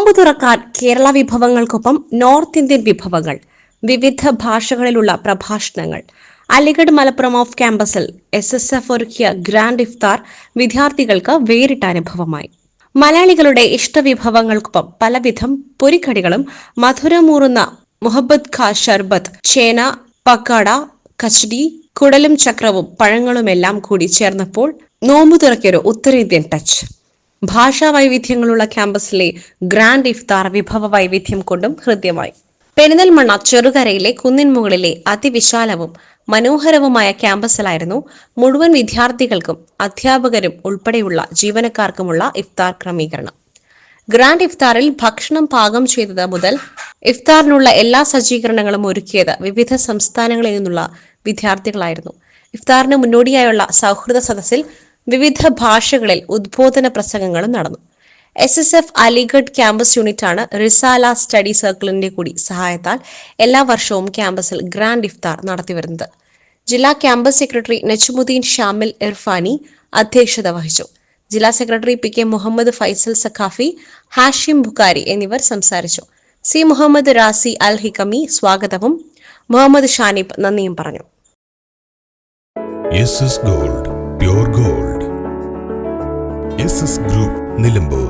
നോമ്പ് തുറക്കാൻ Kerala വിഭവങ്ങൾക്കൊപ്പം north Indian വിഭവങ്ങൾ, വിവിധ ഭാഷകളിലുള്ള പ്രഭാഷണങ്ങൾ. അലിഗഡ് മലപ്പുറം ഓഫ് ക്യാമ്പസിൽ SSF ഒരുക്കിയ ഗ്രാൻഡ് ഇഫ്താർ വിദ്യാർത്ഥികൾക്ക് വേറിട്ട അനുഭവമായി. മലയാളികളുടെ ഇഷ്ടവിഭവങ്ങൾക്കൊപ്പം പലവിധം പൊരിക്കടികളും മധുരമൂറുന്ന മുഹബത്ത് ഖാ ഷർബത്ത്, ചേന പക്കാട, കച്ചടി, കുടലും ചക്രവും പഴങ്ങളുമെല്ലാം കൂടി ചേർന്നപ്പോൾ നോമ്പു തുറക്കിയൊരു ഉത്തരേന്ത്യൻ ടച്ച്. ഭാഷാ വൈവിധ്യങ്ങളുള്ള ക്യാമ്പസിലെ ഗ്രാൻഡ് ഇഫ്താർ വിഭവ വൈവിധ്യം കൊണ്ടും ഹൃദ്യമായി. പെരിന്തൽമണ്ണ ചെറുകരയിലെ കുന്നിൻ മുകളിലെ അതിവിശാലവും മനോഹരവുമായ ക്യാമ്പസിലായിരുന്നു മുഴുവൻ വിദ്യാർത്ഥികൾക്കും അധ്യാപകരും ഉൾപ്പെടെയുള്ള ജീവനക്കാർക്കുമുള്ള ഇഫ്താർ ക്രമീകരണം. ഗ്രാൻഡ് ഇഫ്താറിൽ ഭക്ഷണം പാകം ചെയ്തത് മുതൽ ഇഫ്താറിനുള്ള എല്ലാ സജ്ജീകരണങ്ങളും ഒരുക്കിയത് വിവിധ സംസ്ഥാനങ്ങളിൽ നിന്നുള്ള വിദ്യാർത്ഥികളായിരുന്നു. ഇഫ്താറിന് മുന്നോടിയായുള്ള സൗഹൃദ സദസ്സിൽ വിവിധ ഭാഷകളിൽ ഉദ്ബോധന പ്രസംഗങ്ങളും നടന്നു. SSF അലിഗഡ് ക്യാമ്പസ് യൂണിറ്റാണ് റിസാല സ്റ്റഡി സർക്കിളിന്റെ കൂടി സഹായത്താൽ എല്ലാ വർഷവും ക്യാമ്പസിൽ ഗ്രാൻഡ് ഇഫ്താർ നടത്തിവരുന്നത്. ജില്ലാ ക്യാമ്പസ് സെക്രട്ടറി നജ്മുദ്ദീൻ ഷാമിൽ ഇർഫാനി അധ്യക്ഷത വഹിച്ചു. ജില്ലാ സെക്രട്ടറി PK മുഹമ്മദ് ഫൈസൽ സഖാഫി, ഹാഷിം ബുഖാരി എന്നിവർ സംസാരിച്ചു. C മുഹമ്മദ് റാസി അൽ ഹിക്കമി സ്വാഗതവും മുഹമ്മദ് ഷാനിബ് നന്ദിയും പറഞ്ഞു. SS Gold, pure gold. SS Group, Nilambur.